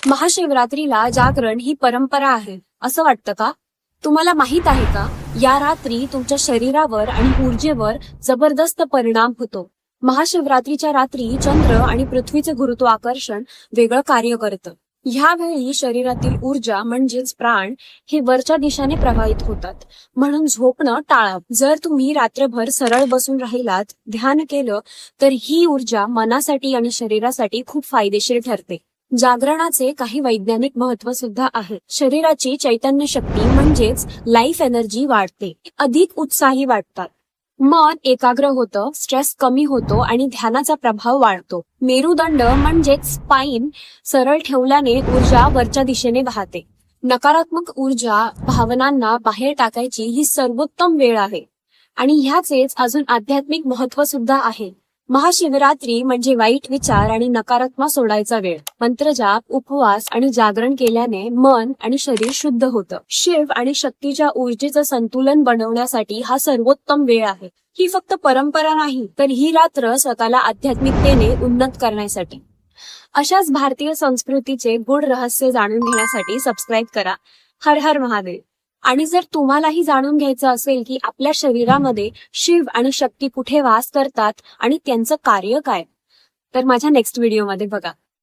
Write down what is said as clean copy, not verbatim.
महाशिवरात्रीला जागरण ही परंपरा आहे असं वाटतं का? तुम्हाला माहित आहे का, या रात्री तुमच्या शरीरावर आणि ऊर्जेवर जबरदस्त परिणाम होतो. महाशिवरात्रीच्या रात्री चंद्र आणि पृथ्वीचे गुरुत्वाकर्षण वेगळं कार्य करतं. ह्यावेळी शरीरातील ऊर्जा म्हणजेच प्राण हे वरच्या दिशेने प्रवाहित होतात. म्हणून झोपणं टाळा. जर तुम्ही रात्रभर सरळ बसून राहिलात, ध्यान केलं, तर ही ऊर्जा मनासाठी आणि शरीरासाठी खूप फायदेशीर ठरते. जागरणाचे काही वैज्ञानिक महत्व सुद्धा आहे. शरीराची चैतन्य शक्ती म्हणजेच लाईफ एनर्जी वाढते, अधिक उत्साही वाटतात, मन एकाग्र होतं, स्ट्रेस कमी होतो आणि ध्यानाचा प्रभाव वाढतो. मेरुदंड म्हणजेच स्पाइन सरळ ठेवल्याने ऊर्जा वरच्या दिशेने वाहते. नकारात्मक ऊर्जा भावनांना बाहेर टाकायची ही सर्वोत्तम वेळ आहे. आणि ह्याचेच अजून आध्यात्मिक महत्व सुद्धा आहे. महाशिवरात्री म्हणजे वाईट विचार आणि नकारात्मक सोडायचा वेळ. मंत्रजाप, उपवास आणि जागरण केल्याने मन आणि शरीर शुद्ध होतं. शिव आणि शक्तीच्या ऊर्जेचं संतुलन बनवण्यासाठी हा सर्वोत्तम वेळ आहे. ही फक्त परंपरा नाही, तर ही रात्र स्वतःला आध्यात्मिकतेने उन्नत करण्यासाठी. अशाच भारतीय संस्कृतीचे गूढ रहस्य जाणून घेण्यासाठी सबस्क्राईब करा. हर हर महादेव. आणि जर तुम्हालाही जाणून घ्यायचं असेल की आपल्या शरीरामध्ये शिव आणि शक्ती कुठे वास करतात आणि त्यांचं कार्य काय, तर माझ्या नेक्स्ट व्हिडिओमध्ये बघा.